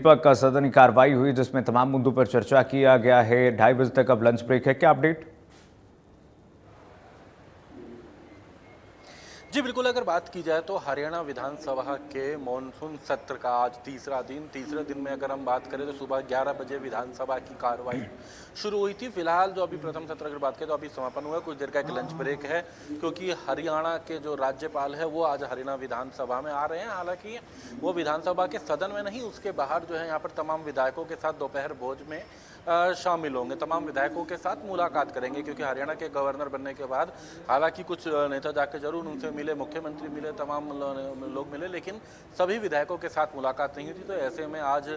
दीपक, सदन की कार्रवाई हुई जिसमें तमाम मुद्दों पर चर्चा किया गया है। 2:30 तक अब लंच ब्रेक है, क्या अपडेट? जी बिल्कुल, अगर बात की जाए तो हरियाणा विधानसभा के मॉनसून सत्र का आज तीसरा दिन। तीसरे दिन में अगर हम बात करें तो सुबह 11 बजे विधानसभा की कार्रवाई शुरू हुई थी। फिलहाल जो अभी प्रथम सत्र अगर बात करें तो अभी समापन हुआ, कुछ देर का एक लंच ब्रेक है क्योंकि हरियाणा के जो राज्यपाल है वो आज हरियाणा विधानसभा में आ रहे हैं। हालांकि वो विधानसभा के सदन में नहीं, उसके बाहर जो है यहाँ पर तमाम विधायकों के साथ दोपहर भोज में शामिल होंगे, तमाम विधायकों के साथ मुलाकात करेंगे क्योंकि हरियाणा के गवर्नर बनने के बाद हालांकि कुछ नेता जाके जरूर उनसे मिले, मुख्यमंत्री मिले, तमाम लोग मिले, लेकिन सभी विधायकों के साथ मुलाकात नहीं हुई थी। तो ऐसे में आज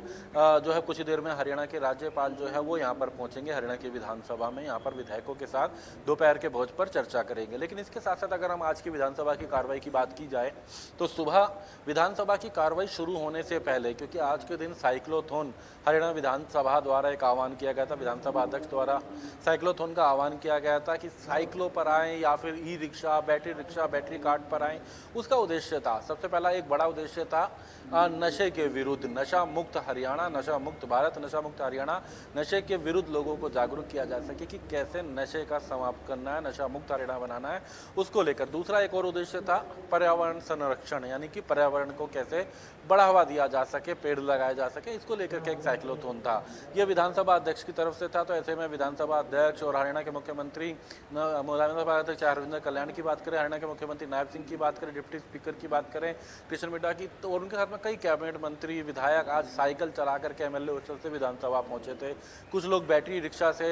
जो है कुछ ही देर में हरियाणा के राज्यपाल जो है वो यहाँ पर पहुंचेंगे हरियाणा की विधानसभा में, यहाँ पर विधायकों के साथ दोपहर के भोज पर चर्चा करेंगे। लेकिन इसके साथ साथ अगर हम आज की विधानसभा की कार्रवाई की बात की जाए तो सुबह विधानसभा की कार्रवाई शुरू होने से पहले, क्योंकि आज के दिन साइक्लोथॉन हरियाणा विधानसभा द्वारा एक आह्वान किया गया था, विधानसभा अध्यक्ष द्वारा साइक्लोथॉन का आह्वान किया गया था कि साइक्लो पर आएँ या फिर ई रिक्शा, बैटरी कार्ड पर आएँ। उसका उद्देश्य था, सबसे पहला एक बड़ा उद्देश्य था नशे के विरुद्ध, नशा मुक्त हरियाणा, नशा मुक्त भारत, नशा मुक्त हरियाणा, नशे के विरुद्ध लोगों को जागरूक किया जा सके कि कैसे नशे का समाप्त करना है, नशा मुक्त हरियाणा बनाना है, उसको लेकर। दूसरा एक और उद्देश्य था पर्यावरण संरक्षण, यानी कि पर्यावरण को कैसे बढ़ावा दिया जा सके, पेड़ लगाए जा सके, इसको लेकर के एक साइक्लोथॉन था। यह विधानसभा अध्यक्ष की तरफ से था। तो ऐसे में विधानसभा अध्यक्ष और हरियाणा के मुख्यमंत्री विधानसभा अध्यक्ष हरविंदर कल्याण की बात करें, हरियाणा के मुख्यमंत्री नायब सिंह की बात करें, डिप्टी स्पीकर की बात करें कृष्ण मिड्डा की, तो उनके साथ में कई कैबिनेट मंत्री, विधायक आज साइकिल चला करके एमएलए हॉस्टल से विधानसभा पहुंचे थे। कुछ लोग बैटरी रिक्शा से,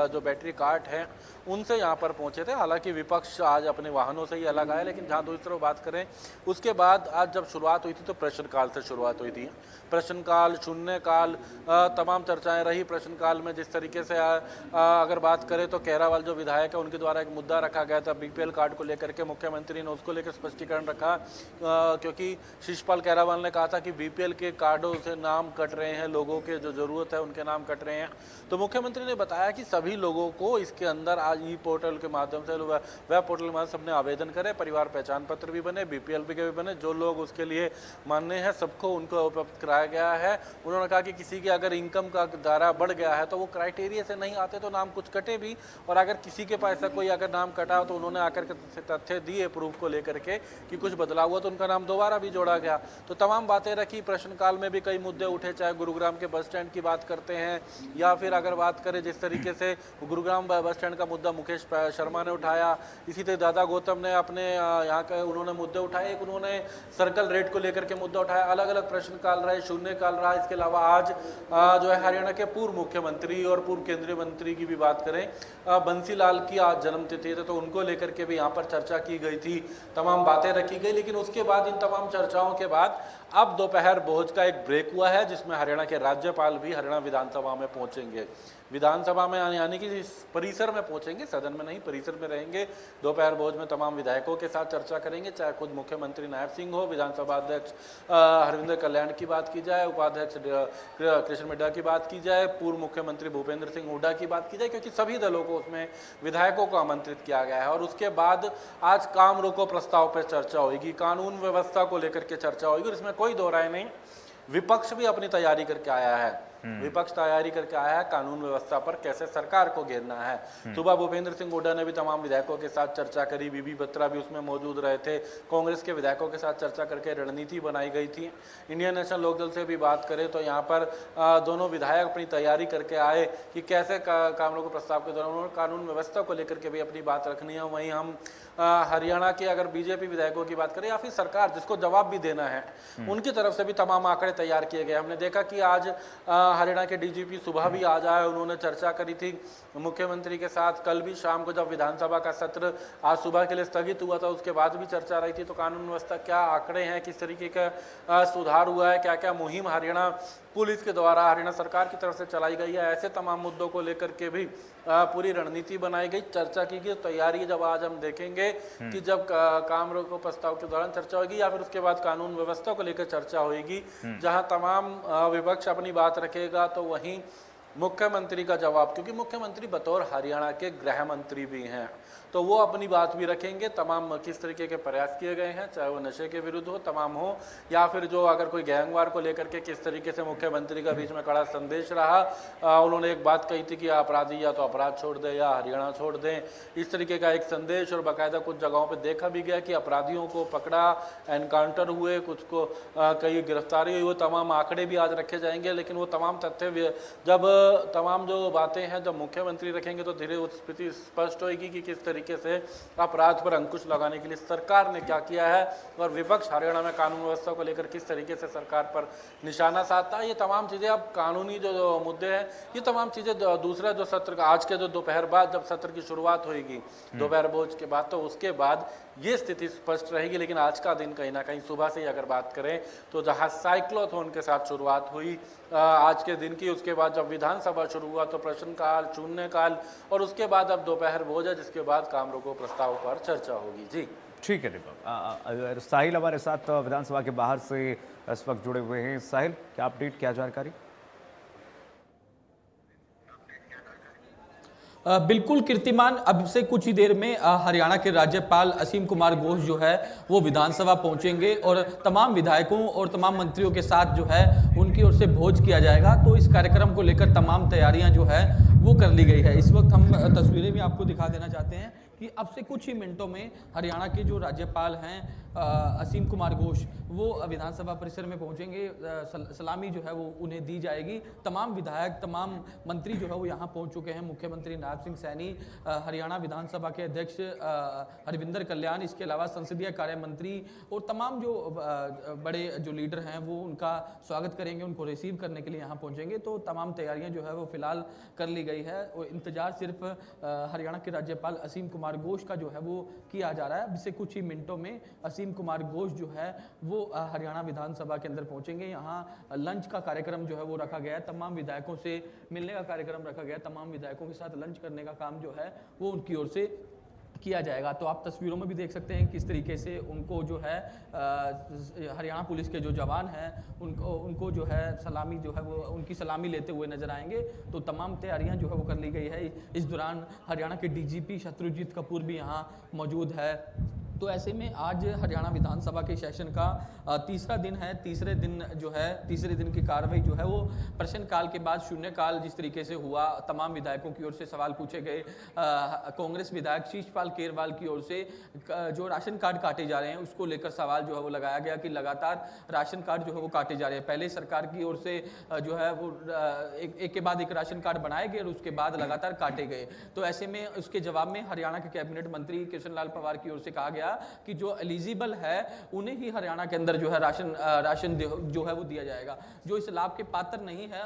जो बैटरी कार्ट हैं उनसे यहाँ पर पहुंचे थे। हालांकि विपक्ष आज अपने वाहनों से ही अलग आया, लेकिन जहाँ दूसरी तरफ बात करें उसके बाद आज जब शुरुआत हुई थी तो प्रश्नकाल से शुरुआत हुई थी। प्रश्नकाल, शून्यकाल, तमाम चर्चाएं रही। प्रश्नकाल में जिस तरीके से अगर बात करें तो कैरावाल जो विधायक है उनके द्वारा एक मुद्दा रखा गया था बीपीएल कार्ड को लेकर के, मुख्यमंत्री ने उसको लेकर स्पष्टीकरण रखा क्योंकि शिषपाल कैरावाल ने कहा था कि बीपीएल के कार्डों से नाम कट रहे हैं, लोगों के जो जरूरत है उनके नाम कट रहे हैं। तो मुख्यमंत्री ने बताया कि सभी लोगों को इसके अंदर आज ई पोर्टल के माध्यम से, वेब पोर्टल के माध्यम से सबने आवेदन करे, परिवार पहचान पत्र भी बने, बीपीएल के भी बने, जो लोग उसके लिए मान्य है सबको उनको उपलब्ध कराया गया है। उन्होंने कहा कि किसी की अगर इनकम का दायरा बढ़ गया है तो वो क्राइटेरिया से नहीं आते तो नाम कुछ कटे भी, और अगर किसी के पास ऐसा कोई अगर नाम कटा तो उन्होंने आकर के तथ्य दिए प्रूफ को लेकर के कि कुछ बदलाव हुआ तो उनका नाम दोबारा भी जोड़ा गया। तो तमाम बातें रखी। प्रश्नकाल में भी कई मुद्दे उठे, चाहे गुरुग्राम के बस स्टैंड की बात करते हैं या फिर अगर बात करें जिस तरीके से गुरुग्राम बस स्टैंड का मुद्दा मुकेश शर्मा ने उठाया, इसी तरह दादा गौतम ने अपने यहाँ के उन्होंने मुद्दे उठाए, एक उन्होंने सर्कल रेट को लेकर के मुद्दा उठाया। अलग अलग प्रश्नकाल रहे, शून्यकाल रहा। इसके अलावा आज जो है हरियाणा के पूर्व मुख्यमंत्री और पूर्व केंद्रीय मंत्री की भी बात करें, बंसीलाल की आज जन्मतिथि है तो उनको लेकर के भी यहाँ पर चर्चा की गई थी, तमाम बातें रखी गई। लेकिन उसके बाद इन तमाम चर्चाओं के बाद अब दोपहर भोज का एक ब्रेक हुआ है जिसमें हरियाणा के राज्यपाल भी हरियाणा विधानसभा में पहुंचेंगे। विधानसभा में यानी कि इस परिसर में पहुंचेंगे, सदन में नहीं, परिसर में रहेंगे। दोपहर भोज में तमाम विधायकों के साथ चर्चा करेंगे, चाहे खुद मुख्यमंत्री नायब सिंह हो, विधानसभा अध्यक्ष हरविंदर कल्याण की बात की जाए, उपाध्यक्ष कृष्ण मिड्डा की बात की जाए, पूर्व मुख्यमंत्री भूपेंद्र सिंह हुड्डा की बात की जाए, क्योंकि सभी दलों को उसमें विधायकों को आमंत्रित किया गया है। और उसके बाद आज काम रोको प्रस्ताव पर चर्चा होगी, कानून व्यवस्था को लेकर के चर्चा होगी, और इसमें कोई दो राय नहीं, विपक्ष भी अपनी तैयारी करके आया है। विपक्ष तैयारी करके आया है कानून व्यवस्था पर कैसे सरकार को घेरना है। सुबह भूपेंद्र सिंह हुड्डा ने भी तमाम विधायकों के साथ चर्चा करी, बीबी बत्रा भी उसमें मौजूद रहे थे। कांग्रेस के विधायकों के साथ चर्चा करके रणनीति बनाई गई थी। इंडियन नेशनल लोकदल से भी बात करें तो यहाँ पर दोनों विधायक अपनी तैयारी करके आए कि कैसे कानून को प्रस्ताव के दौरान उन्होंने कानून व्यवस्था को लेकर के भी अपनी बात रखनी है। वहीं हम हरियाणा के अगर बीजेपी विधायकों की बात करें या फिर सरकार जिसको जवाब भी देना है, उनकी तरफ से भी तमाम आंकड़े तैयार किए गए। हमने देखा कि आज हरियाणा के डीजीपी सुबह भी आज आए, उन्होंने चर्चा करी थी मुख्यमंत्री के साथ। कल भी शाम को जब विधानसभा का सत्र आज सुबह के लिए स्थगित हुआ था उसके बाद भी चर्चा रही थी। तो कानून व्यवस्था क्या आंकड़े हैं, किस तरीके का सुधार हुआ है, क्या क्या मुहिम हरियाणा पुलिस के द्वारा हरियाणा सरकार की तरफ से चलाई गई है, ऐसे तमाम मुद्दों को लेकर के भी पूरी रणनीति बनाई गई, चर्चा की गई। तैयारी जब आज हम देखेंगे कि जब काम रोको प्रस्ताव के दौरान चर्चा होगी या फिर उसके बाद कानून व्यवस्था को लेकर चर्चा होगी, जहां तमाम विपक्ष अपनी बात रखेगा तो वहीं मुख्यमंत्री का जवाब, क्योंकि मुख्यमंत्री बतौर हरियाणा के गृह मंत्री भी हैं, तो वो अपनी बात भी रखेंगे। तमाम किस तरीके के प्रयास किए गए हैं, चाहे वो नशे के विरुद्ध हो तमाम हो, या फिर जो अगर कोई गैंगवार को लेकर के किस तरीके से मुख्यमंत्री का बीच में कड़ा संदेश रहा। उन्होंने एक बात कही थी कि अपराधी या तो अपराध छोड़ दें या हरियाणा छोड़ दें, इस तरीके का एक संदेश। और बाकायदा कुछ जगहों पर देखा भी गया कि अपराधियों को पकड़ा, एनकाउंटर हुए, कुछ को कई गिरफ्तारी हुई, वो तमाम आंकड़े भी आज रखे जाएंगे। लेकिन वो तमाम तथ्य जब तमाम जो बातें हैं जब मुख्यमंत्री रखेंगे तो धीरे स्थिति स्पष्ट होगी कि किस तरीके से अपराध पर अंकुश लगाने के लिए सरकार ने क्या किया है, और विपक्ष हरियाणा में कानून व्यवस्था को लेकर किस तरीके से सरकार पर निशाना साधता है। ये तमाम चीज़ें, अब कानूनी जो मुद्दे हैं, ये तमाम चीज़ें दूसरा जो सत्र का आज के जो दोपहर बाद जब सत्र की शुरुआत होगी दोपहर भोज के बाद, तो उसके बाद ये स्थिति स्पष्ट रहेगी। लेकिन आज का दिन कहीं ना कहीं सुबह से ही अगर बात करें तो जहाँ साइक्लोथॉन के साथ शुरुआत हुई आज के दिन की, उसके बाद जब विधानसभा शुरू हुआ तो प्रश्नकाल, शून्यकाल, और उसके बाद अब दोपहर भोज है, जिसके बाद काम रोको प्रस्ताव पर चर्चा होगी। जी ठीक है दीपक। साहिल हमारे साथ विधानसभा के बाहर से इस वक्त जुड़े हुए हैं। साहिल, क्या अपडेट, क्या जानकारी? बिल्कुल कीर्तिमान, अब से कुछ ही देर में हरियाणा के राज्यपाल असीम कुमार घोष जो है वो विधानसभा पहुंचेंगे और तमाम विधायकों और तमाम मंत्रियों के साथ जो है उनकी ओर से भोज किया जाएगा। तो इस कार्यक्रम को लेकर तमाम तैयारियां जो है वो कर ली गई है। इस वक्त हम तस्वीरें भी आपको दिखा देना चाहते हैं कि अब से कुछ ही मिनटों में हरियाणा के जो राज्यपाल हैं असीम कुमार घोष वो विधानसभा परिसर में पहुंचेंगे। सलामी जो है वो उन्हें दी जाएगी। तमाम विधायक, तमाम मंत्री जो है वो यहाँ पहुंच चुके हैं। मुख्यमंत्री नायब सिंह सैनी, हरियाणा विधानसभा के अध्यक्ष हरविंदर कल्याण, इसके अलावा संसदीय कार्य मंत्री और तमाम जो बड़े जो लीडर हैं वो उनका स्वागत करेंगे, उनको रिसीव करने के लिए यहाँ पहुँचेंगे। तो तमाम तैयारियाँ जो है वो फिलहाल कर ली गई है और इंतजार सिर्फ हरियाणा के राज्यपाल असीम कुमार घोष का जो है वो किया जा रहा है। इससे कुछ ही मिनटों में असीम कुमार घोष जो है वो हरियाणा विधानसभा के अंदर पहुंचेंगे। यहाँ लंच का कार्यक्रम जो है वो रखा गया है, तमाम विधायकों से मिलने का कार्यक्रम रखा गया है, तमाम विधायकों के साथ लंच करने का काम जो है वो उनकी ओर से किया जाएगा। तो आप तस्वीरों में भी देख सकते हैं किस तरीके से उनको जो है हरियाणा पुलिस के जो जवान हैं उनको जो है सलामी जो है वो उनकी सलामी लेते हुए नजर आएंगे। तो तमाम तैयारियां जो है वो कर ली गई है। इस दौरान हरियाणा के डीजीपी शत्रुजीत कपूर भी यहाँ मौजूद है। तो ऐसे में आज हरियाणा विधानसभा के सेशन का तीसरा दिन है। तीसरे दिन की कार्रवाई जो है वो प्रश्नकाल के बाद शून्यकाल जिस तरीके से हुआ, तमाम विधायकों की ओर से सवाल पूछे गए। कांग्रेस विधायक शीशपाल केरवाल की ओर से जो राशन कार्ड काटे जा रहे हैं उसको लेकर सवाल जो है वो लगाया गया कि लगातार राशन कार्ड जो है वो काटे जा रहे हैं। पहले सरकार की ओर से जो है वो एक के बाद एक राशन कार्ड बनाए गए और उसके बाद लगातार काटे गए। तो ऐसे में उसके जवाब में हरियाणा के कैबिनेट मंत्री कृष्ण लाल पंवार की ओर से कहा गया कि जो एलिजिबल है उन्हें ही हरियाणा के अंदर जो है राशन जो है वो दिया जाएगा। जो इस लाभ के पात्र नहीं है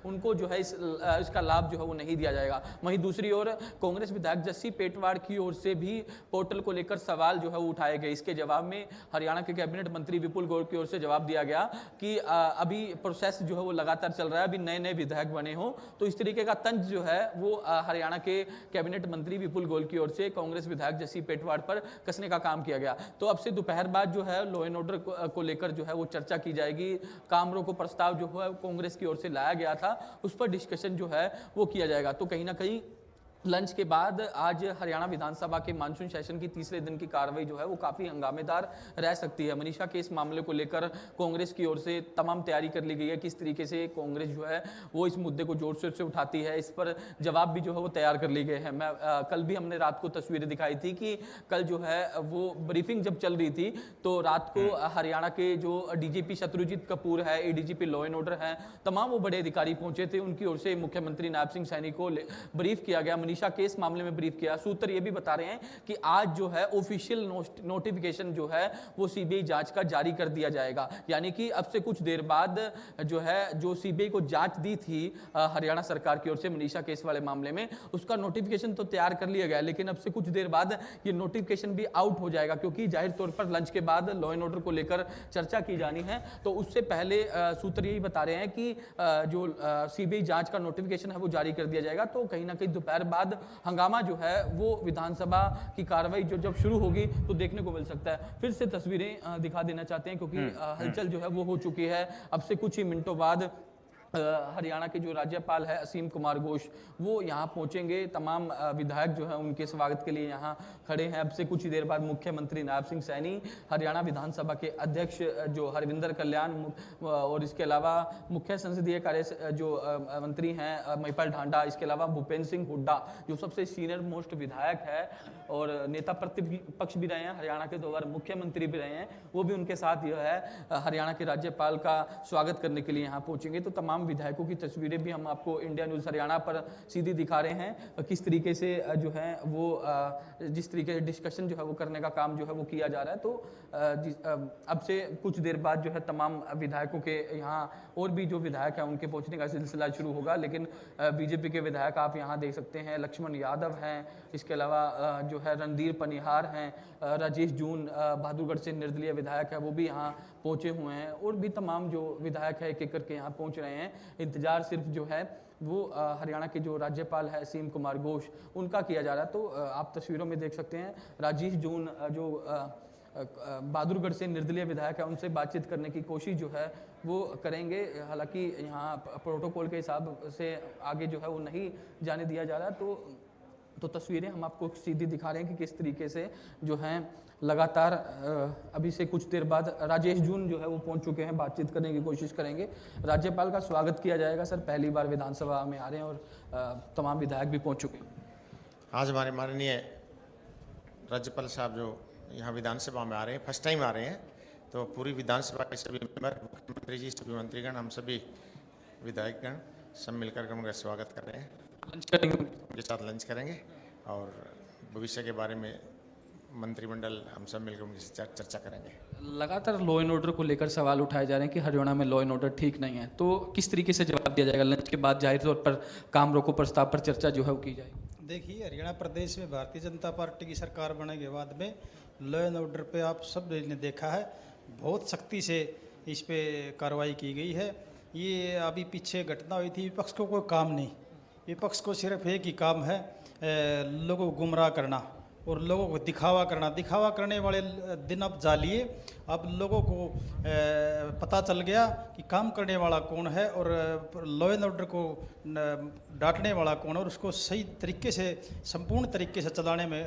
उनको जो है इसका लाभ जो है वो नहीं दिया जाएगा। वहीं दूसरी ओर कांग्रेस विधायक जस्सी पेटवाड़ की ओर से भी पोर्टल को लेकर सवाल जो है वो उठाए गए। इसके जवाब में हरियाणा के कैबिनेट मंत्री विपुल गौर की ओर से जवाब दिया गया कि अभी प्रोसेस जो है वो लगातार चल रहा है, अभी नए नए विधायक बने हो। तो इस तरीके का तंज जो है वो हरियाणा के कैबिनेट मंत्री विपुल गौर की ओर से कांग्रेस विधायक जस्सी पेटवाड़ पर कसने का काम किया गया। तो अब से दोपहर बाद जो है लॉ एंड ऑर्डर को लेकर जो है वो चर्चा की जाएगी। काम रोको प्रस्ताव जो है कांग्रेस की ओर से लाया गया था उस पर डिस्कशन जो है वो किया जाएगा। तो कहीं ना कहीं लंच के बाद आज हरियाणा विधानसभा के मानसून सेशन की तीसरे दिन की कार्रवाई जो है वो काफ़ी हंगामेदार रह सकती है। मनीषा के इस मामले को लेकर कांग्रेस की ओर से तमाम तैयारी कर ली गई है। किस तरीके से कांग्रेस जो है वो इस मुद्दे को जोर शोर से उठाती है, इस पर जवाब भी जो है वो तैयार कर ली गए हैं। कल भी हमने रात को तस्वीरें दिखाई थी कि कल जो है वो ब्रीफिंग जब चल रही थी तो रात को हरियाणा के जो डीजीपी शत्रुजीत कपूर है, एडीजीपी लॉ एंड ऑर्डर है, तमाम वो बड़े अधिकारी पहुंचे थे। उनकी ओर से मुख्यमंत्री नायब सिंह सैनी को ब्रीफ किया गया, मनीषा के इस मामले में ब्रीफ किया। सूत्र ये भी बता रहे हैं कि आज जो है ऑफिशियल नोटिफिकेशन जो है वो सीबीआई जांच का जारी कर दिया जाएगा। यानी कि अब से कुछ देर बाद जो है जो सीबीआई को जांच दी थी हरियाणा सरकार की ओर से मनीषा केस वाले मामले में, उसका नोटिफिकेशन तो तैयार कर लिया गया, लेकिन अब से कुछ देर बाद ये नोटिफिकेशन भी आउट हो जाएगा क्योंकि जाहिर तौर पर लंच के बाद लॉ एंड ऑर्डर को लेकर चर्चा की जानी है। तो उससे पहले सूत्र यही बता रहे हैं कि जो सीबीआई जांच का नोटिफिकेशन है वो जारी कर दिया जाएगा। तो कहीं ना कहीं दोपहर बाद हंगामा जो है वो विधानसभा की कार्रवाई जो जब शुरू होगी तो देखने को मिल सकता है। फिर से तस्वीरें दिखा देना चाहते हैं क्योंकि हलचल जो है वो हो चुकी है। अब से कुछ ही मिनटों बाद हरियाणा के जो राज्यपाल है असीम कुमार घोष वो यहाँ पहुँचेंगे। तमाम विधायक जो हैं उनके स्वागत के लिए यहाँ खड़े हैं। अब से कुछ ही देर बाद मुख्यमंत्री नायब सिंह सैनी, हरियाणा विधानसभा के अध्यक्ष जो हरविंदर कल्याण और इसके अलावा मुख्य संसदीय कार्य जो मंत्री हैं महिपाल ढांडा, इसके अलावा भूपेंद्र सिंह हुड्डा जो सबसे सीनियर मोस्ट विधायक है और नेता प्रतिपक्ष भी रहे हैं, हरियाणा के 2 बार मुख्यमंत्री भी रहे हैं, वो भी उनके साथ जो है हरियाणा के राज्यपाल का स्वागत करने के लिए यहाँ पहुँचेंगे। तो तमाम विधायकों की तस्वीरें भी हम आपको इंडिया न्यूज़ हरियाणा पर सीधी दिखा रहे हैं, किस तरीके से जो है वो जिस तरीके से डिस्कशन जो है वो करने का काम जो है वो किया जा रहा है। तो अब से कुछ देर बाद जो है तमाम विधायकों के यहाँ और भी जो विधायक हैं उनके पहुँचने का सिलसिला शुरू होगा। लेकिन बीजेपी के विधायक आप यहाँ देख सकते हैं, लक्ष्मण यादव हैं, इसके अलावा जो है रणधीर पनिहार हैं, राजेश जून बहादुरगढ़ से निर्दलीय विधायक है वो भी यहाँ पहुँचे हुए हैं और भी तमाम जो विधायक है एक एक करके यहाँ पहुँच रहे हैं। इंतजार सिर्फ जो है वो हरियाणा के जो राज्यपाल है असीम कुमार घोष उनका किया जा रहा है। तो आप तस्वीरों में देख सकते हैं राजेश जून जो बहादुरगढ़ से निर्दलीय विधायक है उनसे बातचीत करने की कोशिश जो है वो करेंगे। हालांकि यहाँ प्रोटोकॉल के हिसाब से आगे जो है वो नहीं जाने दिया जा रहा। तो तस्वीरें हम आपको सीधी दिखा रहे हैं कि किस तरीके से जो हैं लगातार अभी से कुछ देर बाद राजेश जून जो है वो पहुंच चुके हैं, बातचीत करने की कोशिश करेंगे। राज्यपाल का स्वागत किया जाएगा। सर पहली बार विधानसभा में आ रहे हैं और तमाम विधायक भी पहुंच चुके हैं। आज हमारे माननीय राज्यपाल साहब जो यहाँ विधानसभा में आ रहे हैं, फर्स्ट टाइम आ रहे हैं, तो पूरी विधानसभा के सभी मेंबर, मुख्यमंत्री जी, सभी मंत्रीगण, हम सभी विधायकगण सब मिलकर उनका स्वागत कर रहे हैं। लंच करेंगे, उनके साथ लंच करेंगे और भविष्य के बारे में मंत्रिमंडल हम सब मिलकर उनके साथ चर्चा करेंगे। लगातार लॉ एंड ऑर्डर को लेकर सवाल उठाए जा रहे हैं कि हरियाणा में लॉ एंड ऑर्डर ठीक नहीं है, तो किस तरीके से जवाब दिया जाएगा? लंच के बाद जाहिर तौर पर काम रोको प्रस्ताव पर चर्चा जो है वो की जाएगी। देखिए, हरियाणा प्रदेश में भारतीय जनता पार्टी की सरकार बनने के बाद में लॉ एंड ऑर्डर पे आप सब ने देखा है बहुत सख्ती से इस पे कार्रवाई की गई है। ये अभी पीछे घटना हुई थी, विपक्ष को कोई काम नहीं, विपक्ष को सिर्फ एक ही काम है लोगों को गुमराह करना और लोगों को दिखावा करना। दिखावा करने वाले दिन अब जालिए, अब लोगों को पता चल गया कि काम करने वाला कौन है और लॉ एंड ऑर्डर को डांटने वाला कौन है और उसको सही तरीके से, संपूर्ण तरीके से चलाने में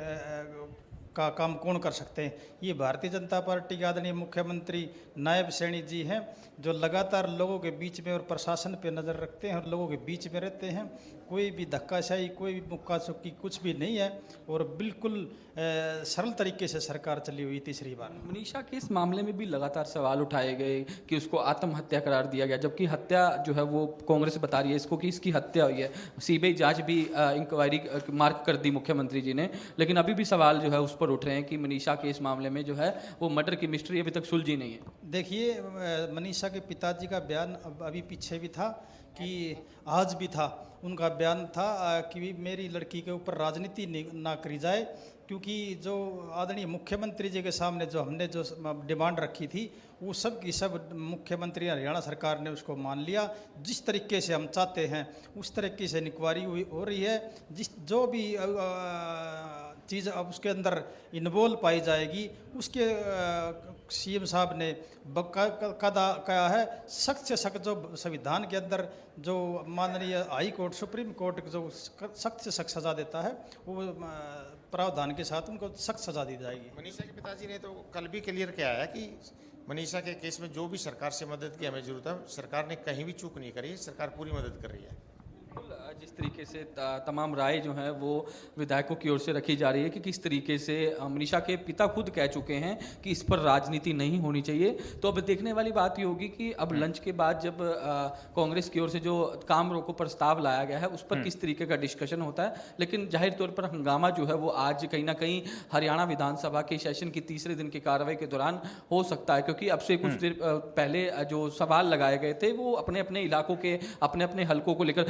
का काम कौन कर सकते हैं। ये भारतीय जनता पार्टी के आदरणीय मुख्यमंत्री नायब सैनी जी हैं जो लगातार लोगों के बीच में और प्रशासन पे नज़र रखते हैं और लोगों के बीच में रहते हैं। कोई भी धक्काशाही, कोई भी मुक्का चुक्की कुछ भी नहीं है और बिल्कुल सरल तरीके से सरकार चली हुई तीसरी बार। मनीषा के इस मामले में भी लगातार सवाल उठाए गए कि उसको आत्महत्या करार दिया गया, जबकि हत्या जो है वो कांग्रेस बता रही है इसको कि इसकी हत्या हुई है। सीबीआई जांच भी इंक्वायरी मार्क कर दी मुख्यमंत्री जी ने, लेकिन अभी भी सवाल जो है उस पर उठ रहे हैं कि मनीषा के इस मामले में जो है वो मर्डर की मिस्ट्री अभी तक सुलझी नहीं है। देखिए, मनीषा के पिताजी का बयान अभी पीछे भी था कि आज भी था, उनका बयान था कि मेरी लड़की के ऊपर राजनीति ना करी जाए, क्योंकि जो आदरणीय मुख्यमंत्री जी के सामने जो हमने जो डिमांड रखी थी वो सब की सब मुख्यमंत्री हरियाणा सरकार ने उसको मान लिया। जिस तरीके से हम चाहते हैं उस तरीके से इंक्वायरी हो रही है। जो भी चीज़ अब उसके अंदर इन्वॉल्व पाई जाएगी उसके सीएम साहब ने बकायदा कहा है सख्त से सख्त, जो संविधान के अंदर जो माननीय हाई कोर्ट, सुप्रीम कोर्ट जो सख्त से सख्त सज़ा देता है वो प्रावधान के साथ उनको सख्त सज़ा दी जाएगी। मनीषा के पिताजी ने तो कल भी क्लियर किया है कि मनीषा के केस में जो भी सरकार से मदद की हमें जरूरत है, सरकार ने कहीं भी चूक नहीं करी, सरकार पूरी मदद कर रही है। जिस तरीके से तमाम राय जो है वो विधायकों की ओर से रखी जा रही है कि किस तरीके से मनीषा के पिता खुद कह चुके हैं कि इस पर राजनीति नहीं होनी चाहिए। तो अब देखने वाली बात ये होगी कि अब लंच के बाद जब कांग्रेस की ओर से जो काम रोको प्रस्ताव लाया गया है उस पर किस तरीके का डिस्कशन होता है। लेकिन जाहिर तौर पर हंगामा जो है वो आज कहीं ना कहीं हरियाणा विधानसभा के सेशन की तीसरे दिन की कार्रवाई के दौरान हो सकता है, क्योंकि अब से कुछ देर पहले जो सवाल लगाए गए थे वो अपने अपने इलाकों के, अपने अपने हलकों को लेकर,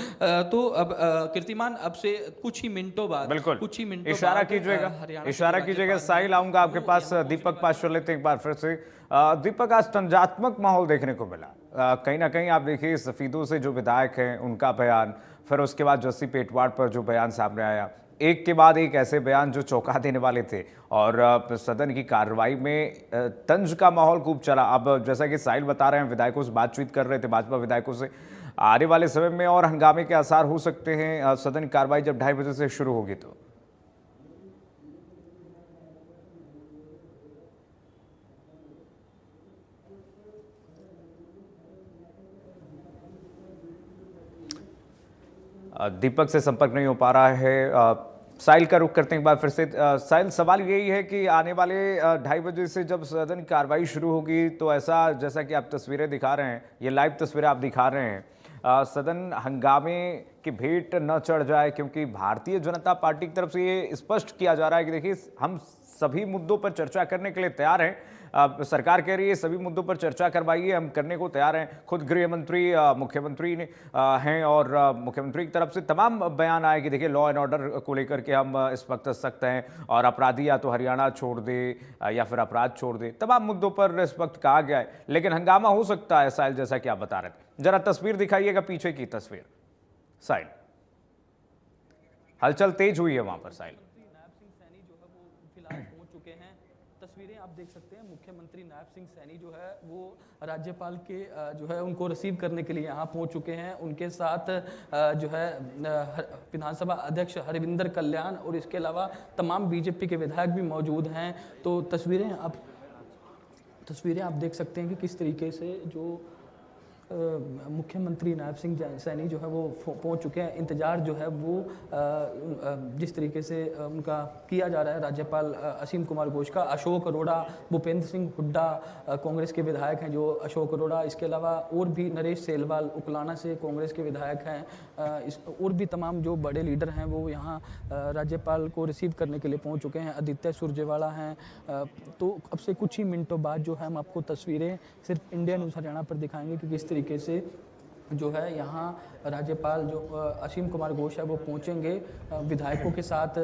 तो अब कीर्तिमान अब से कुछ ही मिनटों बाद, बिल्कुल कुछ ही मिनटों इशारा बाद कीजिएगा, इशारा कीजिएगा। साहिल आऊंगा आपके पास, दीपक पास चल लेते एक बार फिर से। दीपक, आज तंजात्मक माहौल देखने को मिला, कहीं ना कहीं आप देखिए सफीदों से जो विधायक हैं उनका बयान, फिर उसके बाद जस्सी पेटवाड़ पर जो बयान सामने आया, एक के बाद एक ऐसे बयान जो चौंका देने वाले थे और सदन की कार्रवाई में तंज का माहौल खूब चला। अब जैसा कि साहिल बता रहे हैं, विधायकों से बातचीत कर रहे थे, भाजपा विधायकों से, आने वाले समय में और हंगामे के आसार हो सकते हैं सदन की कार्रवाई जब 2:30 बजे से शुरू होगी तो? दीपक से संपर्क नहीं हो पा रहा है। साहिल का रुख करते हैं एक बार फिर से। साहिल, सवाल यही है कि आने वाले 2:30 बजे से जब सदन की कार्रवाई शुरू होगी तो ऐसा, जैसा कि आप तस्वीरें दिखा रहे हैं, ये लाइव तस्वीरें आप दिखा रहे हैं, सदन हंगामे की भेंट न चढ़ जाए, क्योंकि भारतीय जनता पार्टी की तरफ से ये स्पष्ट किया जा रहा है कि देखिए हम सभी मुद्दों पर चर्चा करने के लिए तैयार हैं। सरकार कह रही है सभी मुद्दों पर चर्चा करवाइए, हम करने को तैयार हैं। खुद गृह मंत्री मुख्यमंत्री ने हैं और मुख्यमंत्री की तरफ से तमाम बयान आए कि देखिए लॉ एंड ऑर्डर को लेकर के हम इस वक्त सख्त हैं और अपराधी या तो हरियाणा छोड़ दे या फिर अपराध छोड़ दे, तमाम मुद्दों पर इस वक्त कहा गया है। लेकिन हंगामा हो सकता है साहिल, जैसा कि आप बता रहे थे। जरा तस्वीर दिखाइएगा, पीछे की तस्वीर साहिल। हलचल तेज हुई है वहां पर साहिल। तस्वीरें आप देख सकते हैं, मुख्यमंत्री नायब सिंह सैनी जो है वो राज्यपाल के जो है उनको रिसीव करने के लिए यहाँ पहुँच चुके हैं। उनके साथ जो है विधानसभा अध्यक्ष हरविंदर कल्याण और इसके अलावा तमाम बीजेपी के विधायक भी मौजूद हैं। तो तस्वीरें आप देख सकते हैं कि किस तरीके से जो मुख्यमंत्री नायब सिंह सैनी जो है वो पहुंच चुके हैं। इंतजार जो है वो जिस तरीके से उनका किया जा रहा है राज्यपाल असीम कुमार घोष का। अशोक अरोड़ा, भूपेंद्र सिंह हुड्डा कांग्रेस के विधायक हैं जो अशोक अरोड़ा, इसके अलावा और भी नरेश सेलवाल उकलाना से कांग्रेस के विधायक हैं, और भी तमाम जो बड़े लीडर हैं वो यहाँ राज्यपाल को रिसीव करने के लिए पहुँच चुके हैं। आदित्य सुरजेवाला हैं। तो अब से कुछ ही मिनटों बाद जो है हम आपको तस्वीरें सिर्फ इंडिया न्यूज़ हरियाणा पर दिखाएंगे कि किस तरीके से जो है यहाँ राज्यपाल जो असीम कुमार घोष है वो पहुँचेंगे, विधायकों के साथ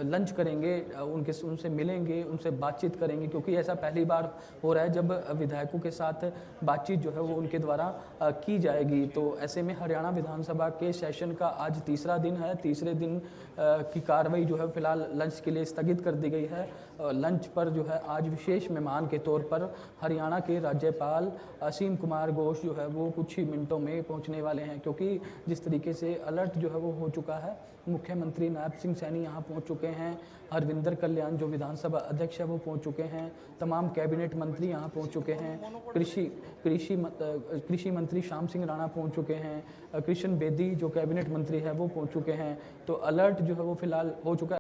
लंच करेंगे, उनसे मिलेंगे, उनसे बातचीत करेंगे, क्योंकि ऐसा पहली बार हो रहा है जब विधायकों के साथ बातचीत जो है वो उनके द्वारा की जाएगी। तो ऐसे में हरियाणा विधानसभा के सेशन का आज तीसरा दिन है। तीसरे दिन की कार्रवाई जो है फिलहाल लंच के लिए स्थगित कर दी गई है। लंच पर जो है आज विशेष मेहमान के तौर पर हरियाणा के राज्यपाल असीम कुमार घोष जो है वो कुछ ही मिनटों में पहुंचने वाले हैं, क्योंकि जिस तरीके से अलर्ट जो है वो हो चुका है। मुख्यमंत्री नायब सिंह सैनी यहाँ पहुंच चुके हैं, हरविंदर कल्याण जो विधानसभा अध्यक्ष है वो पहुंच चुके हैं, तमाम कैबिनेट मंत्री यहाँ पहुंच चुके हैं, कृषि मंत्री श्याम सिंह राणा पहुंच चुके हैं, कृष्ण बेदी जो कैबिनेट मंत्री है वो पहुंच चुके हैं। तो अलर्ट जो है वो फिलहाल हो चुका है।